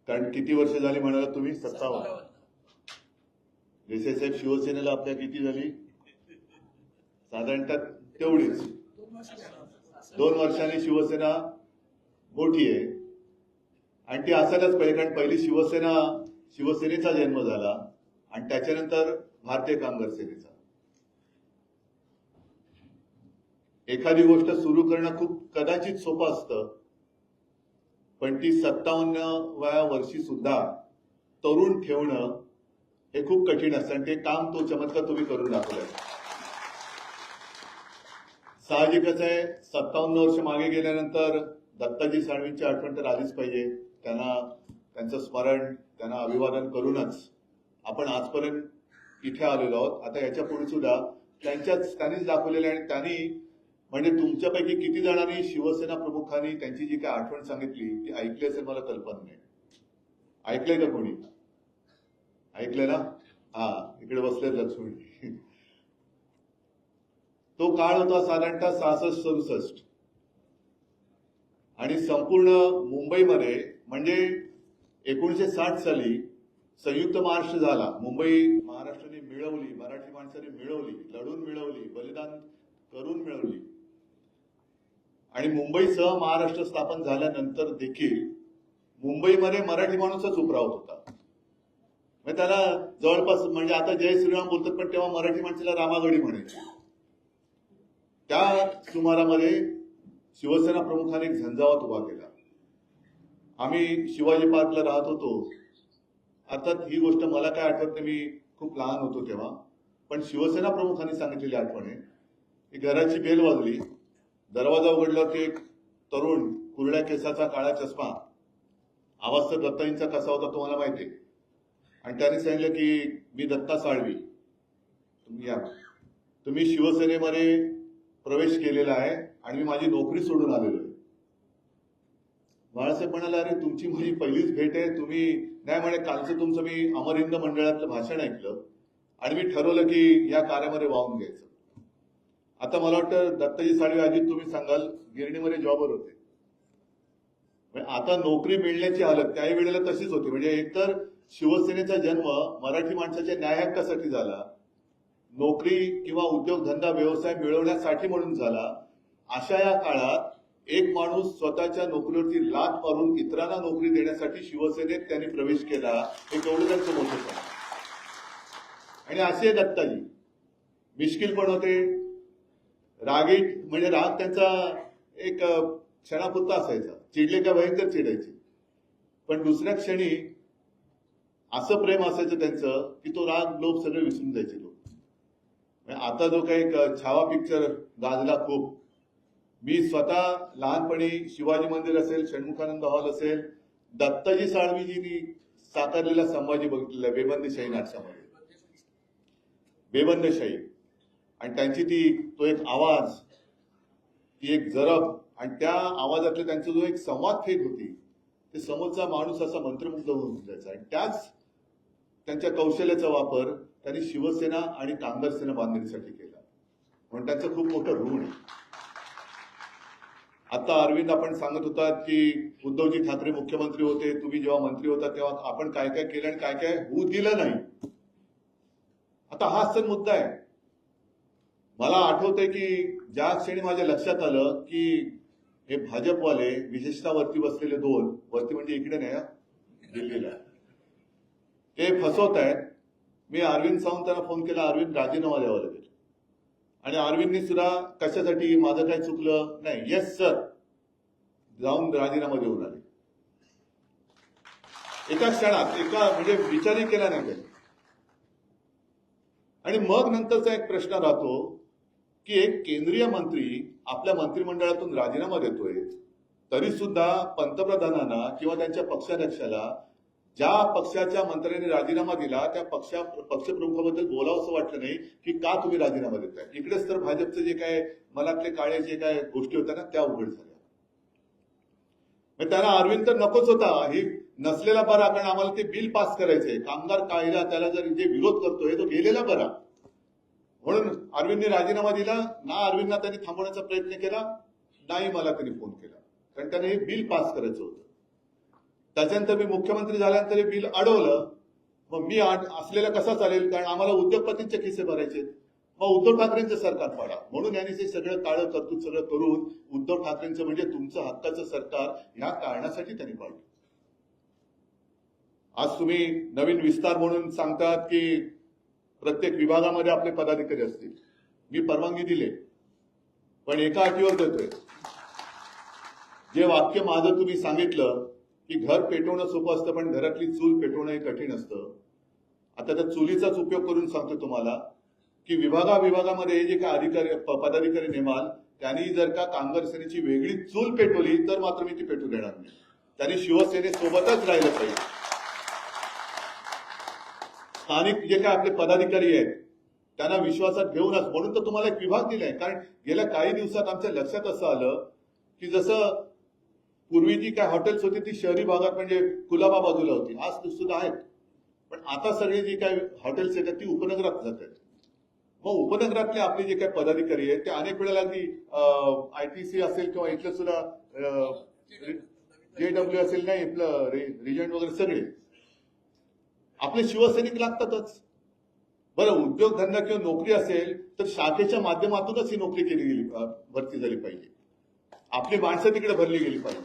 कारण किती वर्ष झाली म्हणाला तुम्ही? 57. देसाई साहेब शिवसेनेला आपल्या किती झाली? साधारणतः तेवढीच. 2 वर्षांनी शिवसेना मोठी आहे आणि ती असायलाच पाहिजे, कारण पहिली शिवसेनेचा जन्म झाला आणि त्याच्यानंतर भारतीय कामगार सेनेचा. एखादी गोष्ट सुरू करणं खूप कदाचित सोपं असतं, पण ती 57व्या वर्षी सुद्धा तरुण ठेवणं हे खूप कठीण असतं आणि ते काम, तो चमत्कार तुम्ही करून दाखवलाय. साहजिकच आहे, 57 वर्ष मागे गेल्यानंतर दत्ताजी साळवींची आठवण तर आलीच पाहिजे. त्यांचं स्मरण, त्यांना अभिवादन करूनच आपण आजपर्यंत इथे आलेलो आहोत. आता याच्या पुढे सुद्धा त्यांनीच दाखवलेले, आणि त्यांनी म्हणजे तुमच्यापैकी किती जणांनी शिवसेना प्रमुखांनी त्यांची जी काही आठवण सांगितली ती ऐकली असेल मला कल्पना नाही. ऐकलंय का कोणी? ऐकलंय ना? हा, इकडे बसलेत लक्ष्मी. तो काळ होता साधारणतः 66-67 आणि संपूर्ण मुंबईमध्ये म्हणजे 1960 साली संयुक्त महाराष्ट्र झाला. मुंबई महाराष्ट्राने मिळवली, मराठी माणसाने मिळवली, लढून मिळवली, बलिदान करून मिळवली. आणि मुंबईसह महाराष्ट्र स्थापन झाल्यानंतर देखील मुंबईमध्ये मराठी माणूसच उभरावत होता. म्हणजे त्याला जवळपास म्हणजे आता जय श्रीराम बोलतात, पण तेव्हा मराठी माणसाला रामागडी म्हणायची. त्या सुमारामध्ये शिवसेना प्रमुखांनी एक झंझावात उभा केला. आम्ही शिवाजी पार्कला राहत होतो. अर्थात ही गोष्ट मला काय आठवत नाही, मी खूप लहान होतो तेव्हा, पण शिवसेना प्रमुखांनी सांगितलेली आठवण आहे की घराची बेल वाजली, दरवाजा उघडल्यावरती एक तरुण, कुरड्या केसाचा, काळा चष्मा, आवाज तर दत्ताजींचा कसा होता तुम्हाला माहिती आहे, आणि त्याने सांगितलं की मी दत्ता साळवी, तुम्ही या, तुम्ही शिवसेनेमध्ये प्रवेश केलेला आहे आणि मी माझी नोकरी सोडून आलेलो आहे. बाळासाहेब म्हणाले, अरे तुमची माझी पहिलीच भेट आहे, तुम्ही नाही म्हणे, कालचं तुमचं मी अमर हिंद मंडळातलं भाषण ऐकलं आणि मी ठरवलं की या कार्यामध्ये वाहून घ्यायचं. आता मला वाटतं दत्ताजी साळवी आजी तुम्ही सांगाल, गिरणीमध्ये जॉबवर होते. आता नोकरी मिळण्याची हालत त्याही वेळेला तशीच होती. म्हणजे एकतर शिवसेनेचा जन्म मराठी माणसाच्या न्याय हक्कासाठी झाला, नोकरी किंवा उद्योगधंदा व्यवसाय मिळवण्यासाठी म्हणून झाला. अशा या काळात एक माणूस स्वतःच्या नोकरीवरती लाथ मारून इतरांना नोकरी देण्यासाठी शिवसेनेत त्यांनी प्रवेश केला, हे केवढं त्यांचं मोठं आहे. आणि असे दत्ताजी मिश्किल पण होते, रागीट, म्हणजे राग त्यांचा एक क्षणापुरता असायचा, चिडले का भयंकर चिडायचे, पण दुसऱ्या क्षणी असं प्रेम असायचं त्यांचं की तो राग लोक सगळे विसरून जायचे लोक. आता जो काही छावा पिक्चर गाजला खूप, मी स्वतः लहानपणी शिवाजी मंदिर असेल, षण्मुखानंद हॉल असेल, दत्ताजी साळवीजींनी साकारलेला संभाजी बघितलेला बेबंदीशाही नाटकामध्ये, बेबंदशाही, आणि त्यांची तो एक आवाज, ती एक जरब, आणि त्या आवाजातले त्यांचा जो एक संवाद फेक होती, ते समोरचा माणूस असा मंत्रमुग्ध होऊन जायचा. आणि त्याच त्यांच्या कौशल्याचा वापर त्यांनी शिवसेना आणि कामगार सेना बांधणीसाठी केला, म्हणून त्यांचं खूप मोठं ऋण आहे. आता अरविंद आपण सांगत होतात की उद्धवजी ठाकरे मुख्यमंत्री होते, तुम्ही जेव्हा मंत्री होता तेव्हा आपण काय काय केलं आणि काय काय होऊ दिलं नाही. आता हा असा मुद्दा आहे. मला आठवतंय की ज्या क्षणी माझ्या लक्षात आलं की हे भाजपवाले, विशेषतः वरती बसलेले दोन, वरती म्हणजे इकडे नाही, दिल्लीला, ते फसवत आहेत, मी अरविंद सावंतांना फोन केला, अरविंद राजीनामा द्यावा लागेल. आणि अरविंदनी सुद्धा कशासाठी, माझं काय चुकलं नाही, येस सर, जाऊन राजीनामा देऊन आले एका क्षणात, एका म्हणजे विचारही केला नाही काही. आणि मग नंतरचा एक प्रश्न राहतो की एक केंद्रीय मंत्री आपल्या मंत्रिमंडळातून राजीनामा देतोय, तरी सुद्धा पंतप्रधानांना किंवा त्यांच्या पक्षाध्यक्षाला ज्या पक्षाच्या मंत्र्यांनी राजीनामा दिला त्या पक्षप्रमुखाबद्दल बोलावं असं वाटलं नाही की का तुम्ही राजीनामा देताय. इकडेच तर भाजपचे जे काय मनातले काळे जे काय गोष्टी होत्या ना त्या उघड झाल्या. त्यांना अरविंद तर नकोच होता, ही नसलेला बरा, कारण आम्हाला ते बिल पास करायचंय, कामगार कायदा, त्याला जर जे विरोध करतोय तो गेलेला बरा, म्हणून अरविंदने राजीनामा दिला ना. अरविंदना त्यांनी थांबवण्याचा प्रयत्न केला नाही, मला त्यांनी फोन केला, कारण त्यांना हे बिल पास करायचं होतं. त्याच्यानंतर मी मुख्यमंत्री झाल्यानंतर हे बिल अडवलं. मग मी असलेला कसा चालेल, कारण आम्हाला उद्योगपतींचे खिसे भरायचे. मग उद्धव ठाकरेंचं सरकार पाडा म्हणून यांनी ते सगळं काळं तरतूद सगळं करून उद्धव ठाकरेंचं म्हणजे तुमचं हक्काचं सरकार या कारणासाठी त्यांनी पाडलं. आज तुम्ही नवीन विस्तार म्हणून सांगतात की प्रत्येक विभागामध्ये आपले पदाधिकारी असतील. मी परवानगी दिली, पण एका अटीवर देतोय. जे वाक्य माझं तुम्ही सांगितलं की घर पेटवणं सोपं असतं पण घरातली चूल पेटवणं हे कठीण असतं. आता त्या चुलीचाच उपयोग करून सांगतो तुम्हाला की विभागामध्ये जे काय अधिकारी पदाधिकारी नेमाल त्यांनी जर का कामगार सेनेची वेगळी चूल पेटवली तर मात्र मी ती पेटू देणार नाही. त्यांनी शिवसेनेसोबतच राहिलं पाहिजे. स्थानिक जे काय आपले पदाधिकारी आहेत त्यांना विश्वासात घेऊनच, म्हणून तर तुम्हाला एक विभाग दिलाय. कारण गेल्या काही दिवसात आमच्या लक्षात असं आलं की जसं पूर्वी जी काय हॉटेल्स होती ती शहरी भागात म्हणजे कुलाबा बाजूला होती, आज सुद्धा आहेत, पण आता सगळी जी काय हॉटेल्स आहेत ती उपनगरात जात आहेत. मग उपनगरातले आपले जे काही पदाधिकारी आहेत ते अनेक वेळेला की ITC असेल किंवा इथलं सुद्धा JW असेल, नाही इथलं रिजंट वगैरे सगळे आपले शिवसैनिक लागतातच. बरं, उद्योगधंदा किंवा नोकरी असेल तर शाखेच्या माध्यमातूनच ही नोकरी केली गेली, भरती झाली पाहिजे. आपली माणसं तिकडे भरली गेली पाहिजे.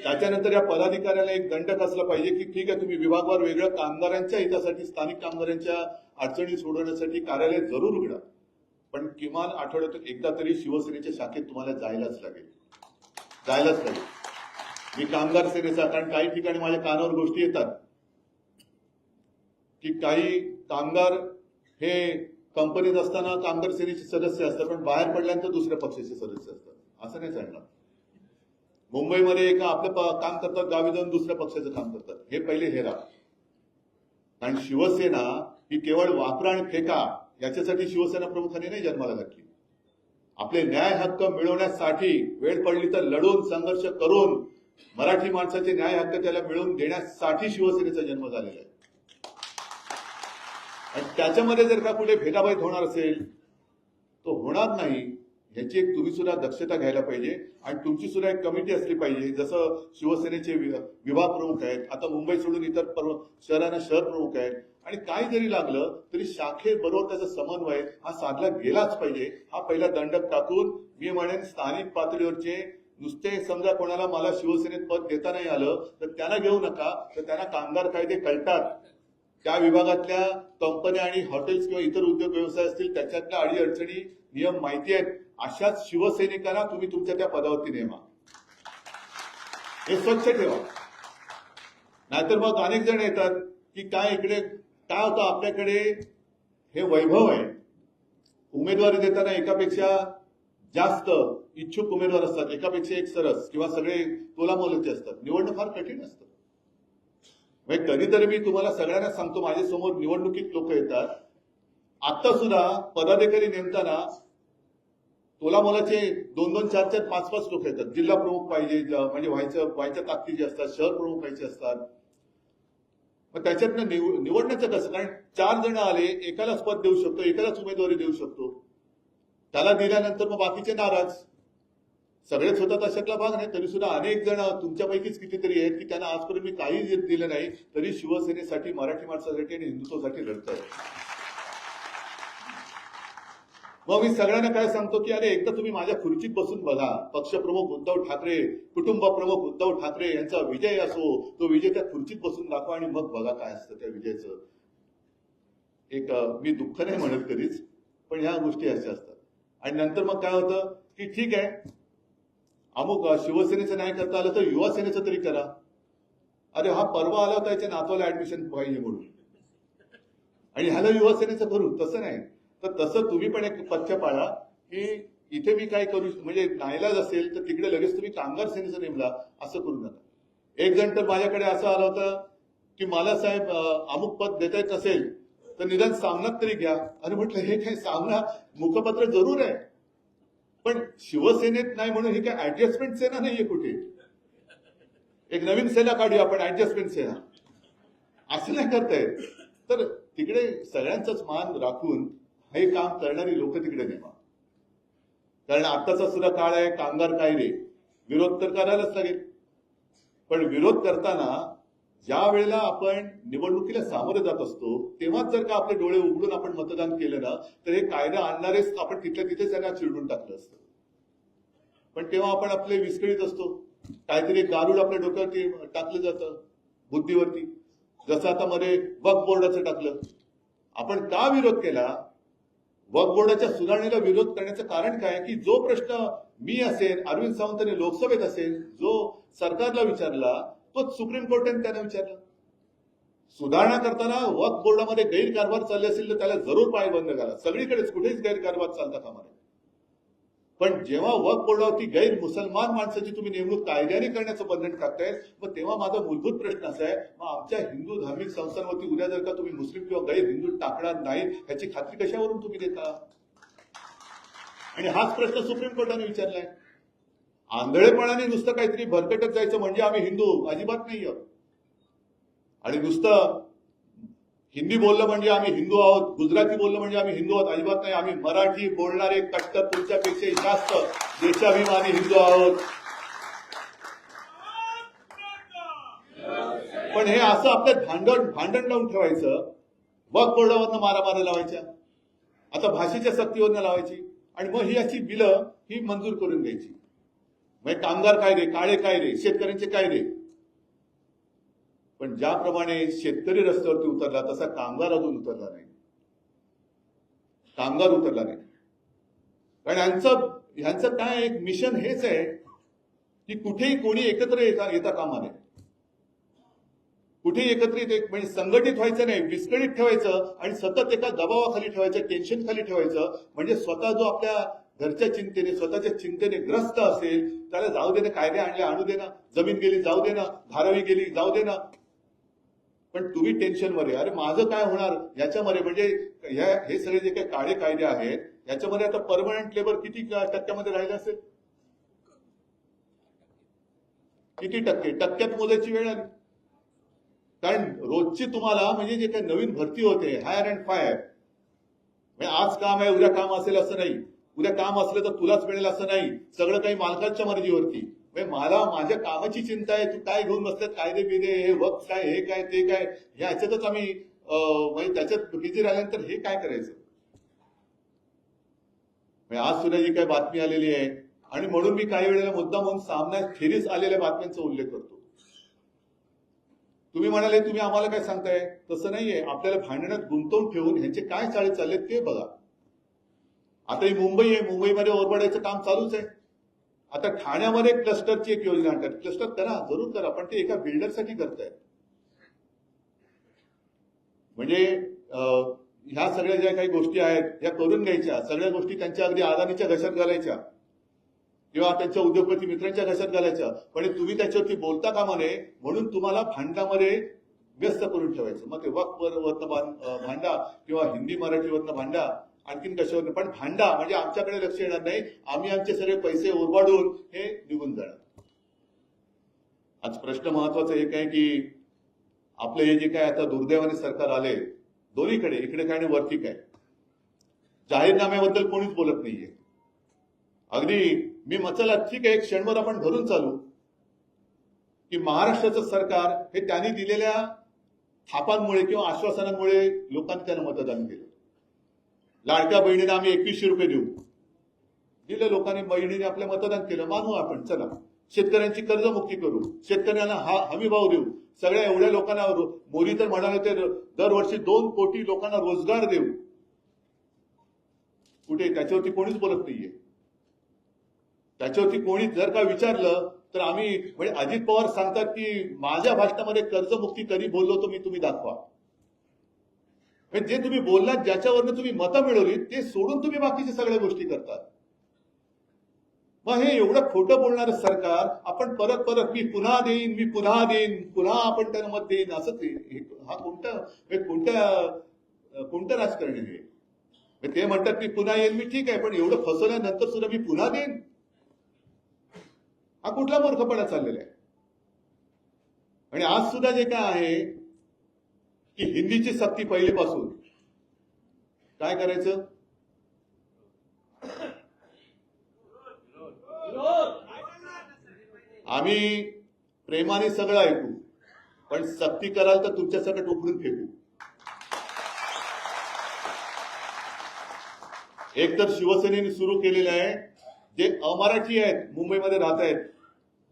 त्याच्यानंतर या पदाधिकाऱ्याला एक दंडक असला पाहिजे की ठीक आहे, तुम्ही विभागवार वेगळं कामगारांच्या हितासाठी, स्थानिक कामगारांच्या अडचणी सोडवण्यासाठी कार्यालय जरूर उघडा, पण किमान आठवड्यातून एकदा तरी शिवसेनेच्या शाखेत तुम्हाला जायलाच लागेल. मी कामगार सेनेचा, कारण काही ठिकाणी माझ्या कानावर गोष्टी येतात की काही कामगार हे कंपनीत असताना कामगार सेनेचे सदस्य असतात पण बाहेर पडल्यानंतर दुसऱ्या पक्षाचे सदस्य असतात. असं नाही चालणार. मुंबईमध्ये एका आपलं काम करतात, गावी जाऊन दुसऱ्या पक्षाचं काम करतात. हे पहिले हेरा. कारण शिवसेना ही केवळ वापरा आणि फेका याच्यासाठी शिवसेना प्रमुखांनी नाही जन्माला घातली. आपले न्याय हक्क मिळवण्यासाठी वेळ पडली तर लढून संघर्ष करून मराठी माणसाचे न्याय हक्क त्याला मिळवून देण्यासाठी शिवसेनेचा जन्म झालेला आहे. आणि त्याच्यामध्ये जर का कुठे भेदाभेद होणार असेल तो होणार नाही, याची एक तुम्ही सुद्धा दक्षता घ्यायला पाहिजे. आणि तुमची सुद्धा एक कमिटी असली पाहिजे. जसं शिवसेनेचे विभाग प्रमुख आहेत, आता मुंबई सोडून इतर शहरांना शहर प्रमुख आहेत, आणि काही जरी लागलं तरी शाखेबरोबर त्याचा समन्वय हा साधला गेलाच पाहिजे. हा पहिला दंडक टाकून मी म्हणेन स्थानिक पातळीवरचे नुसते समजा कोणाला मला शिवसेनेत पद देता नाही आलं तर त्यांना घेऊ नका, तर त्यांना कामगार कायदे कळतात, त्या विभागातल्या कंपन्या आणि हॉटेल्स किंवा इतर उद्योग व्यवसाय असतील त्याच्यातल्या अडीअडचणी नियम माहिती आहेत, अशाच शिवसैनिकांना तुम्ही तुमच्या त्या पदावरती नेमा. हे स्वच्छ ठेवा. नाहीतर मग अनेक जण येतात की काय इकडे काय होतं, आपल्याकडे हे वैभव आहे, उमेदवारी देताना एकापेक्षा जास्त इच्छुक उमेदवार असतात, एकापेक्षा एक सरस किंवा सगळे तोलामोलाचे असतात, निवडणं फार कठीण असतं. कधीतरी मी तुम्हाला सगळ्यांना सांगतो, माझ्यासमोर निवडणुकीत लोक येतात, आता सुद्धा पदाधिकारी नेमताना तोलामोलाचे 2-2, 4-4, 5-5 लोक येतात. जिल्हा प्रमुख पाहिजे म्हणजे व्हायच्या ताकदीचे असतात, शहर प्रमुख व्हायचे असतात. मग त्याच्यातनं निवडण्याचं कसं, कारण 4 जण आले, एकालाच पद देऊ शकतो, एकालाच उमेदवारी देऊ शकतो, त्याला दिल्यानंतर मग बाकीचे नाराज. सगळेच होतात अशातला भाग नाही, तरी सुद्धा अनेक जण तुमच्यापैकीच कितीतरी आहेत की त्यांना आजपर्यंत मी काही दिलं नाही तरी शिवसेनेसाठी, मराठी माणसासाठी आणि हिंदुत्वासाठी लढतात. मग मी सगळ्यांना काय सांगतो की अरे एकदा तुम्ही माझ्या खुर्चीत बसून बघा. पक्षप्रमुख उद्धव ठाकरे, कुटुंब प्रमुख उद्धव ठाकरे यांचा विजय असो, तो विजय त्या खुर्चीत बसून दाखवा आणि मग बघा काय असतं त्या विजयाचं. एक मी दुःख नाही म्हणत कधीच, पण ह्या गोष्टी अशा असतात. आणि नंतर मग काय होतं की ठीक आहे, अमुक शिवसेनेचं नाही करता आलं तर युवा सेनेचं तरी करा. अरे हा परवा आला होता याच्या नातवाला ऍडमिशन पाहिजे म्हणून, आणि ह्याला युवा सेनेचं करू. तसं नाही. तर तसं तुम्ही पण एक पथ्य पाळा की इथे मी काय करू, म्हणजे नाईलाज असेल तर तिकडे लगेच तुम्ही कामगार सेनेचं नेमला, असं करू नका. एक जण तर माझ्याकडे असं आलं होतं की मला साहेब अमुक पद देता येत नसेल तर निदान सामनात तरी घ्या. आणि म्हटलं हे काय सामना, मुखपत्र जरूर आहे पण शिवसेनेत नाही म्हणून ही काय ऍडजस्टमेंट सेना नाहीये कुठे. एक नवीन सेना काढूया आपण, ऍडजस्टमेंट सेना. असं नाही करतायत. तर तिकडे सगळ्यांचाच मान राखून हे काम करणारी लोक तिकडे नेमा. कारण आत्ताचा सुद्धा काळ आहे, कामगार कायदे, विरोध तर करायलाच लागेल. पण विरोध करताना ज्या वेळेला आपण निवडणुकीला सामोरे जात असतो तेव्हाच जर का आपले डोळे उघडून आपण मतदान केलं ना, तर हे कायदा आणणारेच आपण तिथल्या तिथेच त्यांना चिरडून टाकलं असतं. पण तेव्हा आपण आपले विस्कळीत असतो, काहीतरी गारुड आपल्या डोक्यावरती टाकलं जातं, बुद्धीवरती. जसं आता मध्ये वक्फ बोर्डाचं टाकलं. आपण का विरोध केला? वक्फ बोर्डाच्या सुधारणेला विरोध करण्याचं कारण काय की जो प्रश्न मी असेल, अरविंद सावंतांनी लोकसभेत असेल, जो सरकारला विचारला तोच सुप्रीम कोर्टाने त्यांना विचारला. सुधारणा करताना वक्फ बोर्डामध्ये गैरकारभार चालले असेल तर त्याला जरूर पायबंद करा. सगळीकडेच कुठेच गैरकारभार चालता कामा नये. पण जेव्हा वक्फ बोर्डावरती गैर मुसलमान माणसाची तुम्ही नेमणूक कायद्याने करण्याचं बंधन टाकताय, मग तेव्हा माझा मूलभूत प्रश्न असा आहे, मग आमच्या हिंदू धार्मिक संस्थांवरती उद्या जर का तुम्ही मुस्लिम किंवा गैर हिंदू टाकणार नाही याची खात्री कशावरून तुम्ही देता? आणि हाच प्रश्न सुप्रीम कोर्टाने विचारलाय. आंधळेपणाने नुसतं काहीतरी भरकटत जायचं म्हणजे आम्ही हिंदू, अजिबात नाही आहोत. आणि नुसतं हिंदी बोललं म्हणजे आम्ही हिंदू आहोत, गुजराती बोललं म्हणजे आम्ही हिंदू आहोत, अजिबात नाही. आम्ही मराठी बोलणारे कट्टर तुमच्यापेक्षाही जास्त देशाभिमानी हिंदू आहोत. पण हे असं आपल्यात भांडण लावून ठेवायचं, वक्फ बोर्डावरनं मारामारी लावायच्या, आता भाषेच्या सक्तीवरनं लावायची, आणि मग ही अशी बिलं ही मंजूर करून द्यायची. म्हणजे कामगार कायदे, काळे कायदे, शेतकऱ्यांचे कायदे. पण ज्याप्रमाणे शेतकरी रस्त्यावरती उतरला तसा कामगार अजून उतरला नाही. कामगार उतरला नाही. कारण ह्यांचं काय एक मिशन हेच आहे की कुठेही कोणी एकत्र येता कामा नये. कुठेही एकत्रित म्हणजे संघटित व्हायचं नाही, विस्कळीत ठेवायचं आणि सतत एका दबावाखाली ठेवायचं, टेन्शन खाली ठेवायचं. म्हणजे स्वतः जो आपल्या घरच्या चिंतेने, स्वतःच्या चिंतेने ग्रस्त असेल त्याला जाऊ दे ना, कायदे आणले आणू दे ना, जमीन गेली जाऊ दे ना, धारावी गेली जाऊ दे ना. पण तुम्ही टेन्शनमध्ये, अरे माझं काय होणार याच्यामध्ये, म्हणजे हे सगळे जे काही काळे कायदे आहेत याच्यामध्ये आता परमनंट लेबर किती टक्क्यामध्ये राहिलं असेल? किती टक्के? टक्क्यात मोजायची वेळ आली. कारण रोजची तुम्हाला म्हणजे जे काही नवीन भरती होते, हायर अँड फायर, म्हणजे आज काम आहे उद्या काम असेल असं नाही, उद्या काम असलं तर तुलाच मिळेल असं नाही, सगळं काही मालकाच्या मर्जीवरती. मला माझ्या कामाची चिंता आहे, तू काय घेऊन बसतात कायदे बिदे, हे वक्त काय, हे काय ते काय, ह्याच्यातच आम्ही म्हणजे त्याच्यात बिझी राहिल्यानंतर हे काय करायचं? आज सुद्धा जी काही बातमी आलेली आहे, आणि म्हणून मी काही वेळेला मुद्दा म्हणून सामन्यात खेरीज आलेल्या बातम्यांचा उल्लेख करतो. तुम्ही म्हणाले तुम्ही आम्हाला काय सांगताय, तसं नाहीये. आपल्याला भांडणात गुंतवून ठेवून ह्यांचे काय चाळे चाललेत ते बघा. आता ही मुंबई आहे, मुंबईमध्ये ओरबाडायचं काम चालूच आहे. आता ठाण्यामध्ये क्लस्टरची एक योजना आणतात. क्लस्टर करा, जरूर करा, पण ते एका बिल्डरसाठी करतायत. म्हणजे ह्या सगळ्या ज्या काही गोष्टी आहेत या करून घ्यायच्या, सगळ्या गोष्टी त्यांच्या अगदी अदानीच्या घशात घालायच्या किंवा त्यांच्या उद्योगपती मित्रांच्या घशात घालायच्या. पण तुम्ही त्याच्यावरती बोलता कामा नये म्हणून तुम्हाला भांडणामध्ये व्यस्त करून ठेवायचं. मग ते वक्फवरनं भांडा किंवा हिंदी मराठीवरनं भांडा, आणखीन कशावर, पण भांडा म्हणजे आमच्याकडे लक्ष येणार नाही, आम्ही आमचे सगळे पैसे ओरबाडून हे निघून जाणार. आज प्रश्न महत्वाचा एक आहे की आपलं हे जे काय आता दुर्दैवाने सरकार आले, दोन्हीकडे, इकडे काय आणि वरती काय, जाहीरनाम्याबद्दल कोणीच बोलत नाहीये. अगदी मी मचला ठीक आहे, एक क्षणभर आपण धरून चालू की महाराष्ट्राचं सरकार हे त्यांनी दिलेल्या थापांमुळे किंवा आश्वासनांमुळे लोकांनी त्यांना मतदान केलं. लाडक्या बहिणींना आम्ही 2100 रुपये देऊ, दिलं लोकांनी, बहिणीने आपलं मतदान केलं, मानू आपण, चला. शेतकऱ्यांची कर्जमुक्ती करू, शेतकऱ्यांना हमी भाव देऊ, सगळ्या एवढ्या लोकांना, मोदी तर म्हणाले ते दरवर्षी 2 कोटी लोकांना रोजगार देऊ. कुठे त्याच्यावरती कोणीच बोलत नाहीये. त्याच्यावरती कोणी जर का विचारलं तर आम्ही, म्हणजे अजित पवार सांगतात की माझ्या भाषणामध्ये कर्जमुक्ती कधी बोललो तुम्ही दाखवा. म्हणजे जे तुम्ही बोललात, ज्याच्यावरनं तुम्ही मतं मिळवली, ते सोडून तुम्ही बाकीच्या सगळ्या गोष्टी करतात. मग हे एवढं खोटं बोलणारं सरकार आपण परत परत मी पुन्हा देईन, मी पुन्हा देईन, पुन्हा आपण त्यांना मत देईन, असंच हा कोणतं राजकारण आहे? ते म्हणतात मी पुन्हा येईन, मी ठीक आहे, पण एवढं फसवल्यानंतर सुद्धा मी पुन्हा देईन, हा कुठला मूर्खपणा चाललेला आहे? आणि आज सुद्धा जे काय आहे की हिंदीची सक्ती आम्ही प्रेमाने सगळं ऐकू, पण सक्ती कराल तर तुमच्या सकट उकळून फेकू. एक तर शिवसेनेने सुरू केलेलं आहे, जे अमराठी आहेत, मुंबईमध्ये राहत आहेत,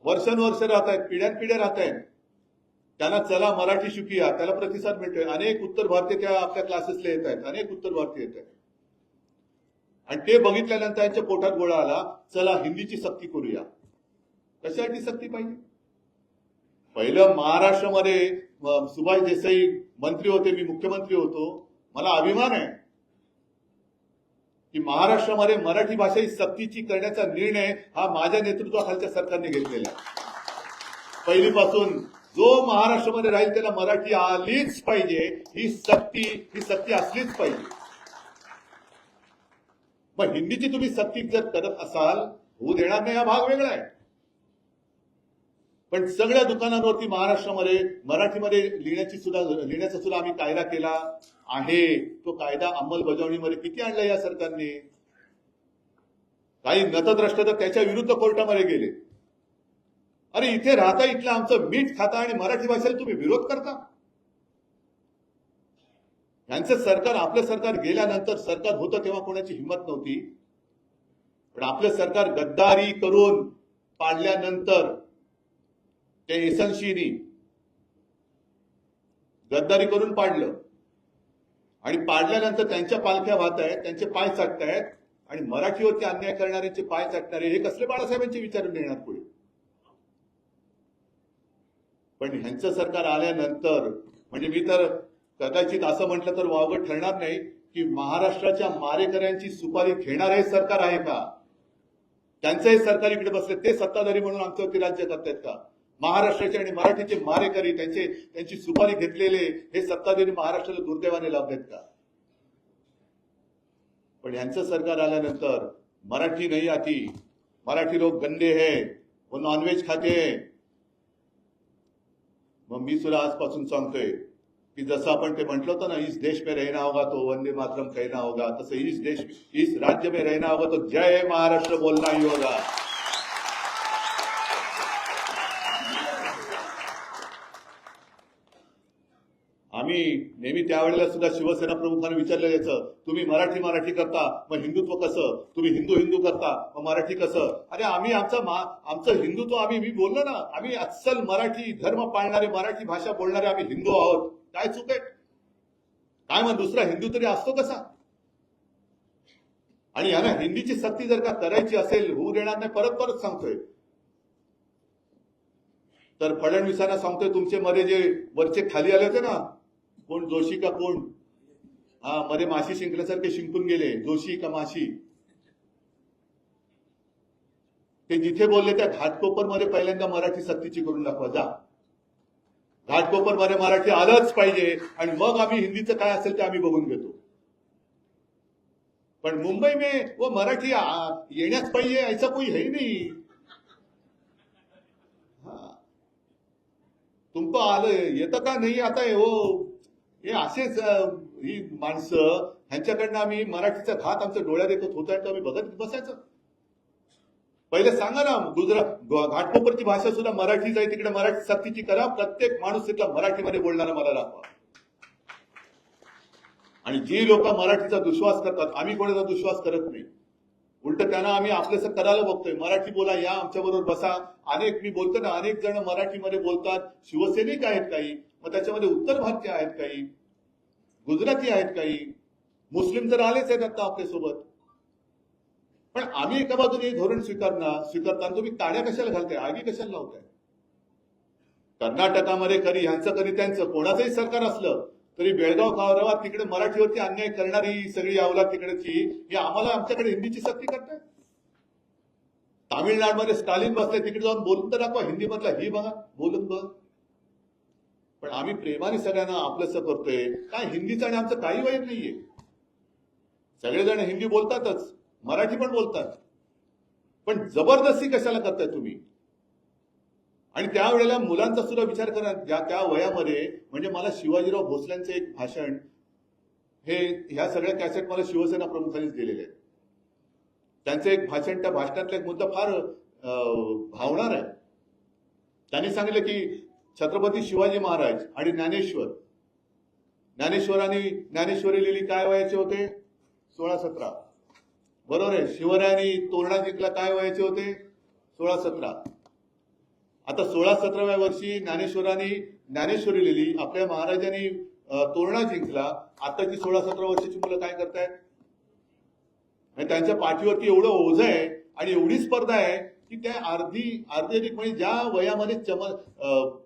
वर्षानुवर्ष राहत आहेत, पिढ्यानपिढ्या राहत आहेत, त्यांना चला मराठी शिकूया, त्याला प्रतिसाद मिळतोय. अनेक उत्तर भारतीय त्या आपल्या क्लासेसला येत आहेत, अनेक उत्तर भारतीय येत आहेत. आणि ते बघितल्यानंतर त्यांच्या पोटात गोळा आला, चला हिंदीची सक्ती करूया. कशासाठी सक्ती पाहिजे? पहिलं महाराष्ट्रामध्ये सुभाष देसाई मंत्री होते, मी मुख्यमंत्री होतो. मला अभिमान आहे की महाराष्ट्रामध्ये मराठी भाषा ही सक्तीची करण्याचा निर्णय हा माझ्या नेतृत्वाखालच्या सरकारने घेतलेला आहे. पहिलीपासून जो महाराष्ट्रामध्ये राहील त्याला मराठी आलीच पाहिजे, ही सक्ती असलीच पाहिजे. मग हिंदीची तुम्ही सक्ती जर करत असाल, होऊ देणार नाही, हा भाग वेगळा आहे. पण सगळ्या दुकानांवरती महाराष्ट्रामध्ये मराठीमध्ये लिहिण्याचा सुद्धा आम्ही कायदा केला आहे. तो कायदा अंमलबजावणीमध्ये किती आणला या सरकारने? काही नतद्रष्ट तर त्याच्या विरुद्ध कोर्टामध्ये गेले. अरे इथे राहता, इथलं आमचं मीठ खाता आणि मराठी भाषेला तुम्ही विरोध करता. यांचं सरकार, आपलं सरकार गेल्यानंतर, सरकार होतं तेव्हा कोणाची हिंमत नव्हती, पण आपलं सरकार गद्दारी करून पाडल्यानंतर, ते एसनशीनी गद्दारी करून पाडलं आणि पाडल्यानंतर त्यांच्या पालख्या वाहत आहेत, त्यांचे पाय चाटतायत आणि मराठीवरती अन्याय करणाऱ्यांचे पाय चाटणारे हे कसले बाळासाहेबांचे विचारून येणार पुढे? पण ह्यांचं सरकार आल्यानंतर, म्हणजे मी तर कदाचित असं म्हटलं तर वावगं ठरणार नाही की महाराष्ट्राच्या मारेकऱ्यांची सुपारी घेणार हे सरकार आहे का? त्यांचंही सरकार इकडे बसले, ते सत्ताधारी म्हणून आमच्यावरती राज्य करतायत का? महाराष्ट्राचे आणि मराठीचे मारेकरी, त्यांची सुपारी घेतलेले हे सत्ताधारी महाराष्ट्राला दुर्दैवाने लाभलेत का? पण यांचं सरकार आल्यानंतर मराठी नाही आती, मराठी लोक गंदे है, वो नॉनव्हेज खाते. मग मी सुद्धा आजपासून सांगतोय की जसं आपण ते म्हटलं होतं ना, इस देश में रहना होगा तो वंदे मातरम कहना होगा, तसं इस राज्य में रहना होगा तो जय महाराष्ट्र बोलना ही होगा. आम्ही नेहमी त्यावेळेला सुद्धा शिवसेना प्रमुखांना विचारलेलं याचं, तुम्ही मराठी करता, मग हिंदुत्व कसं? तुम्ही हिंदू करता, मग मराठी कसं? अरे आम्ही आमचं हिंदुत्व, मी बोललो ना, आम्ही अस्सल मराठी धर्म पाळणारे, मराठी भाषा बोलणारे आम्ही हिंदू आहोत. काय चूक आहे? काय मग दुसरा हिंदू तरी असतो कसा? आणि यांना हिंदीची सक्ती जर का करायची असेल, होऊ देणार नाही. परत सांगतोय, तर फडणवीसांना सांगतोय, तुमचे मध्ये जे वरचे खाली आले होते ना, कोण जोशी का कोण, मध्ये माशी शिंकल्यासारखे शिंकून गेले, जोशी का माशी, ते जिथे बोलले त्या घाटकोपर मध्ये पहिल्यांदा मराठी सक्तीची करून दाखवा. जा, घाटकोपर मध्ये मराठी आलंच पाहिजे आणि मग आम्ही हिंदीचं काय असेल ते आम्ही बघून घेतो. पण मुंबई में वो मराठी येण्याच पाहिजे ऐसा कोई है नहीं. तुमको आलं येतं का नाही आता? हे असेच ही माणसं, ह्यांच्याकडनं आम्ही मराठीचा घात आमच्या डोळ्यात येत होता, आम्ही बघत बसायचं. पहिले सांगा ना, घाटकोपरची भाषा सुद्धा मराठीच आहे, तिकडे मराठी सक्तीची करा. प्रत्येक माणूस तिथला मराठीमध्ये बोलणारा मला दाखवा. आणि जी लोक मराठीचा दुश्वास करतात, आम्ही कोणाचा दुश्वास करत नाही. उलट त्यांना आम्ही आपल्यासं करायला बघतोय. मराठी बोला, या आमच्या बरोबर बसा. मी बोलतो ना, अनेक जण मराठीमध्ये बोलतात. शिवसैनिक आहेत काही, मग त्याच्यामध्ये उत्तर भारतीय आहेत काही, गुजराती आहेत काही, मुस्लिम तर आलेच आहेत आता आपल्यासोबत. पण आम्ही एका बाजूने धोरण स्वीकारताना तुम्ही ताड्या कशाला घालताय, आगी कशाला लावताय? कर्नाटकामध्ये कधी ह्यांचं कधी त्यांचं, कोणाचंही सरकार असलं तरी बेळगाव गावात तिकडे मराठीवरती अन्याय करणारी सगळी अवलाद तिकडेची, ही आम्हाला आमच्याकडे हिंदीची सक्ती करताय. तामिळनाडूमध्ये स्टालिन बसले, तिकडे जाऊन बोलून तर दाखवा हिंदी मधला, ही बघा बोलून बघ. पण आम्ही प्रेमाने सगळ्यांना आपलंसं करतोय. काय हिंदीचं आणि आमचं काही वैर नाहीये. सगळेजण हिंदी बोलतातच, मराठी पण बोलतात. पण जबरदस्ती कशाला करताय तुम्ही? आणि त्यावेळेला मुलांचा सुद्धा विचार करा. त्या वयामध्ये, म्हणजे मला शिवाजीराव भोसल्यांचं एक भाषण, हे ह्या सगळ्या कॅसेट मला शिवसेना प्रमुखांनीच दिलेले आहेत. त्यांचं एक भाषण, त्या भाषणातला एक मुद्दा फार भावणार आहे. त्यांनी सांगितलं की छत्रपती शिवाजी महाराज आणि ज्ञानेश्वरी लिहिली काय वयाचे होते? 16-17. बरोबर आहे. शिवरायांनी तोरणा जिंकला काय वयाचे होते? 16-17. आता 16-17व्या वर्षी ज्ञानेश्वरी लिहिली, आपल्या महाराजांनी तोरणा जिंकला. आताची 16-17 वर्षाची मुलं काय करतायत? त्यांच्या पाठीवरती एवढं ओझं आहे आणि एवढी स्पर्धा आहे की त्या अर्धी म्हणजे ज्या वयामध्ये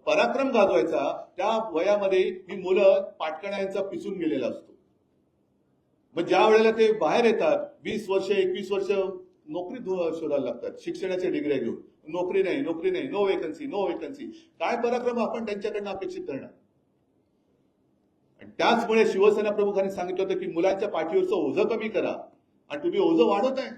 पराक्रम गाजवायचा त्या वयामध्ये ही मुलं पाटकण्यांचा पिसून गेलेला असतो. मग ज्या वेळेला ते बाहेर येतात 20 वर्ष 21 वर्ष नोकरी शोधायला लागतात, शिक्षणाच्या डिग्र्या घेऊन. नोकरी नाही, नो वेकन्सी. काय पराक्रम आपण त्यांच्याकडनं अपेक्षित करणार? आणि त्याचमुळे शिवसेना प्रमुखांनी सांगितलं होतं की मुलांच्या पाठीवरचं ओझं कमी करा. आणि तुम्ही ओझं वाढवत आहे.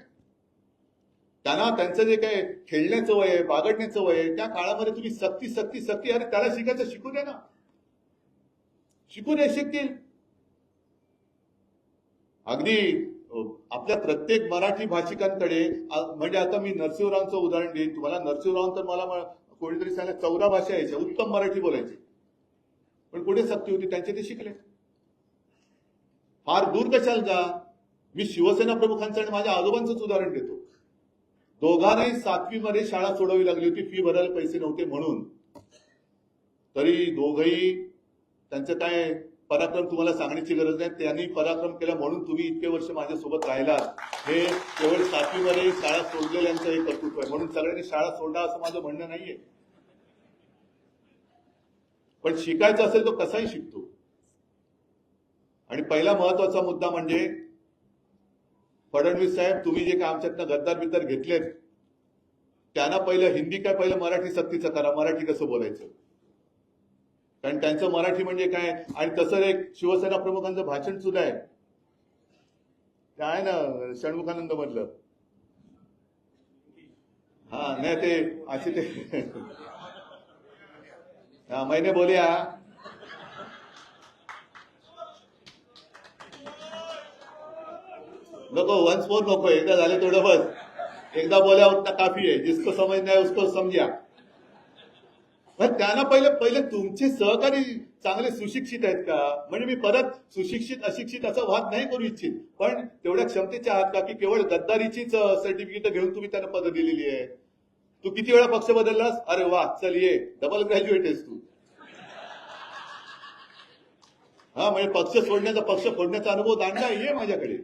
त्यांचं जे काय खेळण्याचं वय आहे, बागडण्याचं वय आहे, त्या काळामध्ये तुम्ही सक्ती अरे त्याला शिकायचं शिकू द्या ना. शिकू द्या, शिकतील. अगदी आपल्या प्रत्येक मराठी भाषिकांकडे, म्हणजे आता मी नरसिंहरावांचं उदाहरण देईन तुम्हाला. नरसिंहराव तर मला कोणीतरी सांगितलं 14 भाषा यायच्या, उत्तम मराठी बोलायचे, पण कुठे सक्ती होती? त्यांचे ते शिकले. फार दूर कशाला जा. मी शिवसेना प्रमुखांचं आणि माझ्या आजोबांचंच उदाहरण देतो. दोघांनाही 7वी मध्ये शाळा सोडावी लागली होती, फी भरायला पैसे नव्हते म्हणून. तरी दोघही त्यांचं काय पराक्रम तुम्हाला सांगण्याची गरज नाही. त्यांनी पराक्रम केला म्हणून तुम्ही इतके वर्ष माझ्यासोबत राहिलात. हे केवळ 7वी मध्ये शाळा सोडलेल्यांचं एक कर्तृत्व आहे. म्हणून सगळ्यांनी शाळा सोडा असं माझं म्हणणं नाहीये. पण शिकायचं असेल तो कसाही शिकतो. आणि पहिला महत्वाचा मुद्दा म्हणजे फडणवीस साहेब, तुम्ही जे काय आमच्यातनं गद्दार घेतलेत त्यांना पहिलं हिंदी काय पहिलं मराठी सक्तीचं करा. मराठी कसं बोलायचं, कारण त्यांचं मराठी म्हणजे काय. आणि तसं एक शिवसेना प्रमुखांचं भाषण सुद्धा आहे, ते आहे ना षण्मुखानंद मधलं. हा नाही ते असे ते मैंने बोलिया नको, वन्स मोर नको, एकदा झाले तेवढं बस. एकदा बोल्या उतना काफी आहे. जिसको समझना है उसको समजा. पण त्यांना पहिले तुमचे सहकारी चांगले सुशिक्षित आहेत का? म्हणजे मी परत सुशिक्षित अशिक्षित असा वाद नाही करू इच्छित, पण तेवढ्या क्षमतेचे आहात का की केवळ गद्दारीचीच सर्टिफिकेट घेऊन तुम्ही त्यांना पद दिलेली आहे? तू किती वेळा पक्ष बदललास? अरे वा, चल ये, डबल ग्रॅज्युएट आहेस तू. हा, म्हणजे पक्ष फोडण्याचा अनुभव दांडा ये माझ्याकडे.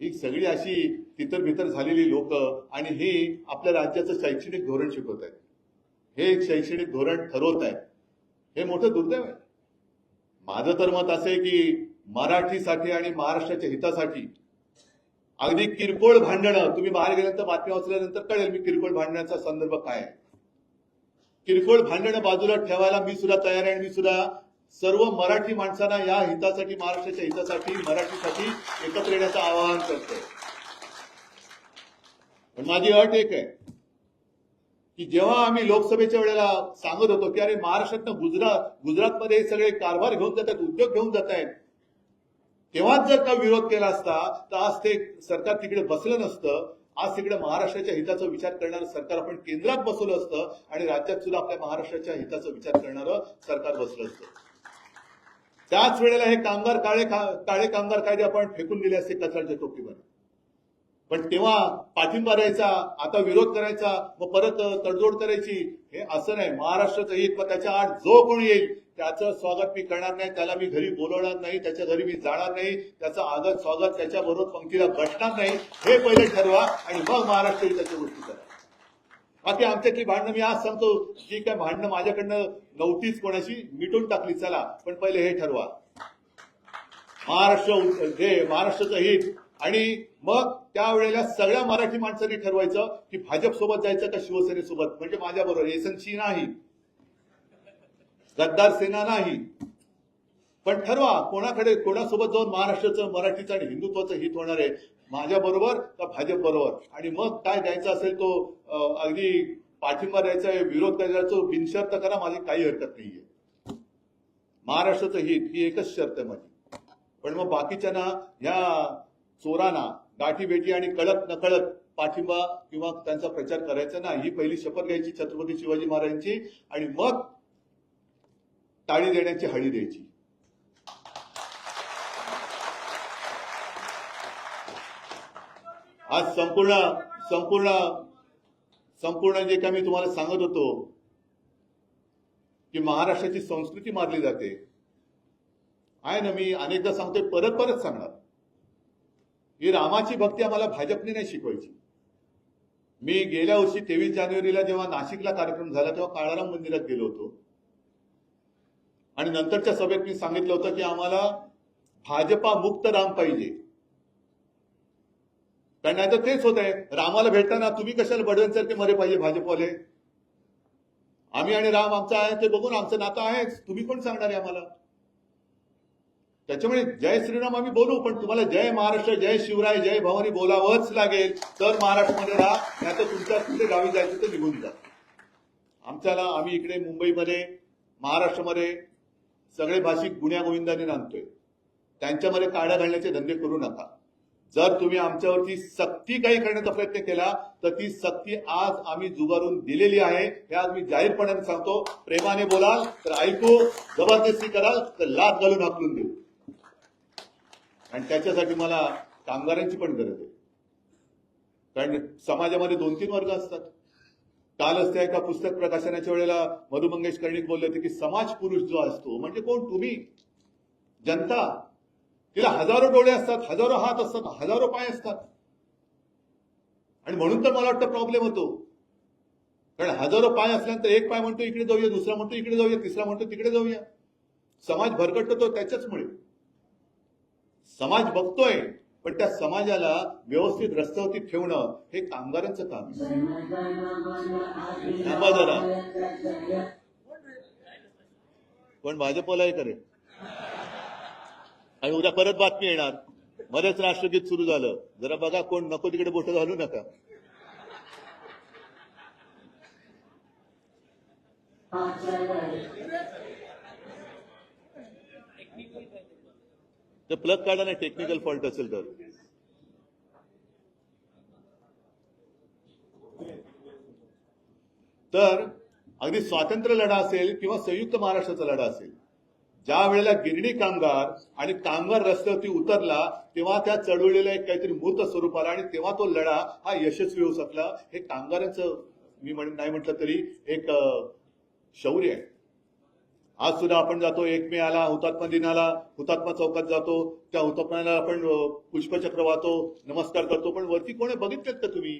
ही सगळी अशी तितर झालेली लोक आणि ही आपल्या राज्याचं शैक्षणिक धोरण शिकवत आहेत. हे एक शैक्षणिक धोरण ठरवत आहे. हे मोठं दुर्दैव आहे. माझं तर मत असं आहे की मराठीसाठी आणि महाराष्ट्राच्या हितासाठी अगदी किरकोळ भांडणं, तुम्ही बाहेर गेल्यानंतर बातम्या वाचल्यानंतर कळेल मी किरकोळ भांडण्याचा संदर्भ काय आहे. किरकोळ भांडणं बाजूला ठेवायला मी सुद्धा तयार आहे. आणि मी सुद्धा सर्व मराठी माणसांना या हितासाठी, महाराष्ट्राच्या हितासाठी, मराठीसाठी एकत्र येण्याचं आवाहन करतोय. पण माझी अट एक आहे की जेव्हा आम्ही लोकसभेच्या वेळेला सांगत होतो की अरे महाराष्ट्रातनं गुजरातमध्ये हे सगळे कारभार घेऊन जातात, उद्योग घेऊन जात आहेत, तेव्हाच जर का विरोध केला असता तर आज ते सरकार तिकडे बसलं नसतं. आज तिकडे महाराष्ट्राच्या हिताचा विचार करणारं सरकार आपण केंद्रात बसवलं असतं आणि राज्यात सुद्धा आपल्या महाराष्ट्राच्या हिताचा विचार करणारं सरकार बसलं असतं. त्याच वेळेला हे काळे कामगार कायदे आपण फेकून दिले असते कचऱ्याच्या टोपलीमध्ये. पण तेव्हा पाठिंबा द्यायचा, आता विरोध करायचा, मग परत तडजोड करायची. हे असं नाही. महाराष्ट्राचं हित, मग त्याच्या आड जो कोणी येईल त्याचं स्वागत मी करणार नाही, त्याला मी घरी बोलवणार नाही, त्याच्या घरी मी जाणार नाही, त्याचं आदर स्वागत, त्याच्याबरोबर पंक्तीला बसणार नाही, हे पहिले ठरवा आणि मग महाराष्ट्र हिताच्या गोष्टी करा. बाकी आमच्यातली भांडणं मी आज सांगतो, जी काय भांडणं माझ्याकडनं नव्हतीच कोणाशी, मिटून टाकली. चला, पण पहिले हे ठरवा महाराष्ट्राचं हित. आणि मग त्यावेळेला सगळ्या मराठी माणसांनी ठरवायचं की भाजप सोबत जायचं का शिवसेनेसोबत. म्हणजे माझ्याबरोबर एसएनसी नाही, गद्दार सेना नाही, पण ठरवा कोणासोबत जाऊन महाराष्ट्राचं, मराठीचं आणि हिंदुत्वाचं हित होणार आहे, माझ्या बरोबर का भाजप बरोबर. आणि मग काय द्यायचा असेल तो अगदी पाठिंबा द्यायचा आहे, विरोध करायचा बिनशर्त करा, माझी काही हरकत नाहीये. महाराष्ट्राचं हित ही एकच शर्त आहे माझी. पण मग बाकीच्यांना, या चोरांना, गाठी बेटी आणि कळत नकळत पाठिंबा किंवा त्यांचा प्रचार करायचा नाही. ही पहिली शपथ घ्यायची छत्रपती शिवाजी महाराजांची आणि मग टाळी देण्याची हळी द्यायची. आज संपूर्ण संपूर्ण संपूर्ण जे काही मी तुम्हाला सांगत होतो की महाराष्ट्राची संस्कृती मारली जाते आहे ना. मी अनेकदा सांगतोय, परत परत सांगणार, ही रामाची भक्ती आम्हाला भाजपने नाही शिकवायची. मी गेल्या वर्षी 23 जानेवारीला जेव्हा नाशिकला कार्यक्रम झाला तेव्हा काळाराम मंदिरात गेलो होतो आणि नंतरच्या सभेत मी सांगितलं होतं की आम्हाला भाजपा मुक्त राम पाहिजे. कारण नाही तर तेच होत आहे, रामाला भेटताना तुम्ही कशाला बडव्यांसारखे मरे पाहिजे भाजपवाले. आम्ही आणि राम आमचा आहे ते बघून आमचं नातं आहेच, तुम्ही कोण सांगणार आहे आम्हाला. त्याच्यामुळे जय श्रीराम आम्ही बोलू, पण तुम्हाला जय महाराष्ट्र, जय शिवराय, जय भवानी बोलावंच लागेल तर महाराष्ट्रामध्ये राहा, नाही तर तुमच्या कुठे गावी जायचं तर निघून जा. आम्ही इकडे मुंबईमध्ये महाराष्ट्रामध्ये सगळे भाषिक गुण्यागोविंदाने नांदतोय, त्यांच्यामध्ये काड्या घालण्याचे धंदे करू नका. जर तुम्ही आमच्यावरती सक्ती काही करण्याचा प्रयत्न केला तर ती सक्ती आज आम्ही जुगारून दिलेली आहे, हे आज मी जाहीरपणाने सांगतो. प्रेमाने बोलाल तर ऐकू, जबरदस्ती कराल तर लाथ घालून हाकलून देऊ. आणि त्याच्यासाठी मला कामगारांची पण गरज आहे, कारण समाजामध्ये 2-3 वर्ग असतात. कालच त्या एका पुस्तक प्रकाशनाच्या वेळेला मधु मंगेश कर्णिक बोलले होते की समाज पुरुष जो असतो म्हणजे कोण, तुम्ही जनता. तिला हजारो डोळे असतात, हजारो हात असतात, हजारो पाय असतात. आणि म्हणून तर मला वाटतं प्रॉब्लेम होतो, कारण हजारो पाय असल्यानंतर एक पाय म्हणतो इकडे जाऊया, दुसरा म्हणतो इकडे जाऊया, तिसरा म्हणतो तिकडे जाऊया. समाज भरकटतो त्याच्याचमुळे. समाज बघतोय पण त्या समाजाला व्यवस्थित रस्त्यावरती ठेवणं हे कामगारांचं काम आहे. थांबा जरा, पण भाजपलाही करेल आणि उद्या परत बातमी येणार, मध्येच राष्ट्रगीत सुरू झालं. जरा बघा, कोण नको तिकडे बोटं घालू नका. ते प्लग काढा नाही, टेक्निकल फॉल्ट असेल तर अगदी स्वातंत्र्य लढा असेल किंवा संयुक्त महाराष्ट्राचा लढा असेल, ज्या वेळेला गिरणी कामगार आणि कामगार रस्त्यावरती उतरला तेव्हा त्या चळवळीला एक काहीतरी मूर्त स्वरूप आला आणि तेव्हा तो लढा हा यशस्वी होऊ शकला. हे कामगारांचं मी नाही म्हटलं तरी एक शौर्य आहे. आज सुद्धा आपण जातो 1 मे आला, हुतात्मा दिनाला हुतात्मा चौकात जातो, त्या हुतात्म्याला आपण पुष्पचक्र वाहतो, नमस्कार करतो. पण वरती कोणी बघितलेत का तुम्ही?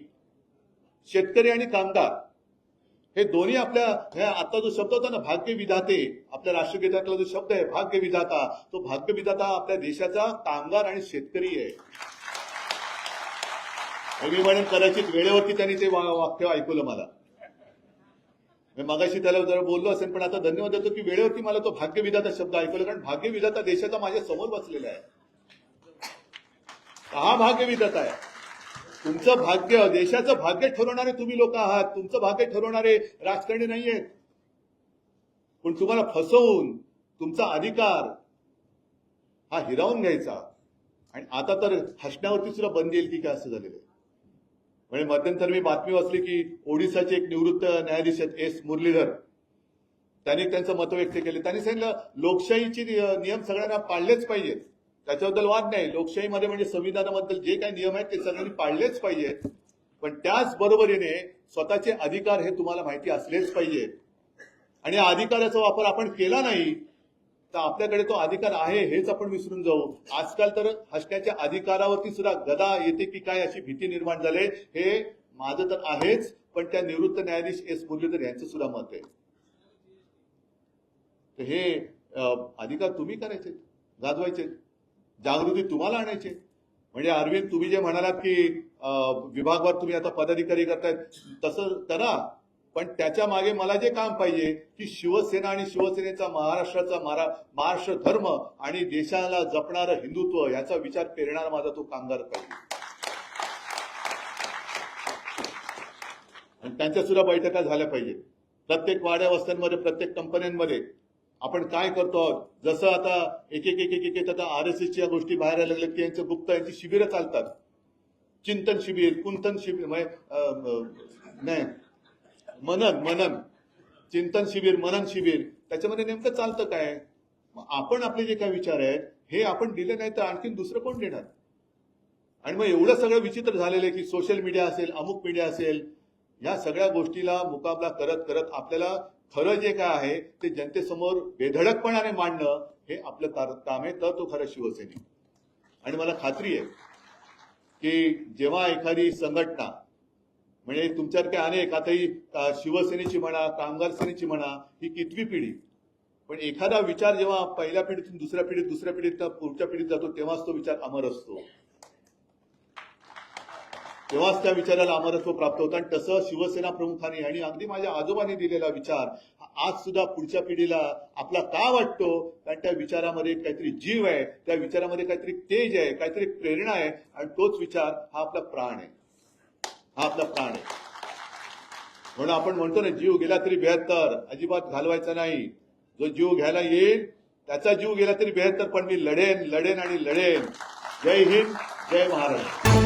शेतकरी आणि कामगार हे दोन्ही आपल्या आता जो शब्द होता ना भाग्य विधाते, आपल्या राष्ट्रगीतातला जो शब्द आहे भाग्य विधाता, तो भाग्य विधाता आपल्या देशाचा कामगार आणि शेतकरी आहे. मी म्हणेन कदाचित वेळेवरती त्यांनी ते वाक्य ऐकवलं मला. मी मगाशी त्याला जरा बोललो असेल, पण आता धन्यवाद देतो की वेळेवरती मला तो भाग्य विधाता शब्द ऐकवला, कारण भाग्य विधाता देशाचा माझ्या समोर बसलेला आहे. हा भाग्य विधाता आहे. तुमचं भाग्य, देशाचं भाग्य ठरवणारे तुम्ही लोक आहात, तुमचं भाग्य ठरवणारे राजकारणी नाहीयेत. पण तुम्हाला फसवून तुमचा अधिकार हा हिरावून घ्यायचा. आणि आता तर हसण्यावरती सुद्धा बंदी येईल की काय असं झालेलं आहे. म्हणजे मध्यंतर मी बातमी वाचली की ओडिसाचे एक निवृत्त न्यायाधीश आहेत एस मुरलीधर, त्यांनी त्यांचं मत व्यक्त केले. त्यांनी सांगितलं लोकशाहीचे नियम सगळ्यांना पाळलेच पाहिजेत, त्याच्याबद्दल वाद नाही. लोकशाहीमध्ये म्हणजे संविधानाबद्दल जे काही नियम आहेत ते सगळ्यांनी पाळलेच पाहिजेत, पण त्याच बरोबरीने स्वतःचे अधिकार हे तुम्हाला माहिती असलेच पाहिजेत. आणि या अधिकाराचा वापर आपण केला नाही तर आपल्याकडे तो अधिकार आहे हेच आपण विसरून जाऊ. आजकाल तर हसण्याच्या अधिकारावरती सुद्धा गदा येते की काय अशी भीती निर्माण झाली. हे माझं तर आहेच, पण त्या निवृत्त न्यायाधीश एस मुरलीधर यांचं सुद्धा मत आहे. तर हे अधिकार तुम्ही करायचे, गाजवायचे, जागृती तुम्हाला आणायचे. म्हणजे अरविंद, तुम्ही जे म्हणालात की विभागवार तुम्ही आता पदाधिकारी करतायत, तसं करा, पण त्याच्या मागे मला जे काम पाहिजे की शिवसेना आणि शिवसेनेचा महाराष्ट्राचा महाराष्ट्र धर्म आणि देशाला जपणारं हिंदुत्व याचा विचार पेरणारा माझा तो कामगार पाहिजे. आणि त्यांच्या सुद्धा बैठका झाल्या पाहिजेत. प्रत्येक वाड्या वस्त्यांमध्ये, प्रत्येक कंपन्यांमध्ये आपण काय करतो आहोत. जसं आता एक आता RSSच्या गोष्टी बाहेर यायला लागल्या की यांचं गुप्त यांची शिबिरं चालतात. चिंतन शिबिर, कुंतन शिबिर, नाही मनन चिंतन शिबिर, मनन शिबिर, त्याच्यामध्ये नेमकं चालतं काय? आपण आपले जे काही विचार आहेत हे आपण दिले नाही तर आणखीन दुसरं कोण देणार? आणि मग एवढं सगळं विचित्र झालेलं आहे की सोशल मीडिया असेल, अमुक मीडिया असेल, या सगळ्या गोष्टीला मुकाबला करत करत आपल्याला खरं जे काय आहे ते जनतेसमोर बेधडकपणाने मांडणं हे आपलं काम आहे, तर तो खरं शिवसैनिक. आणि मला खात्री आहे की जेव्हा एखादी संघटना, म्हणजे तुमच्यासारखे अनेक, आता ही शिवसेनेची म्हणा, कामगार सेनेची म्हणा, ही कितवी पिढी, पण एखादा विचार जेव्हा पहिल्या पिढीतून दुसऱ्या पिढीत पुढच्या पिढीत जातो तेव्हाच तो विचार अमर असतो, तेव्हाच त्या विचाराला अमरत्व प्राप्त होतं. आणि तसं शिवसेना प्रमुखांनी आणि अगदी माझ्या आजोबांनी दिलेला विचार आज सुद्धा पुढच्या पिढीला आपला का वाटतो? कारण त्या विचारामध्ये काहीतरी जीव आहे, त्या विचारामध्ये काहीतरी तेज आहे, काहीतरी प्रेरणा आहे, आणि तोच विचार हा आपला प्राण आहे, हा आपला प्राण आहे. म्हणून आपण म्हणतो ना, जीव गेला तरी 72, अजिबात घालवायचा नाही. जो जीव घ्यायला येईल त्याचा जीव गेला तरी 72, पण मी लढेन आणि लढेन. जय हिंद, जय महाराष्ट्र.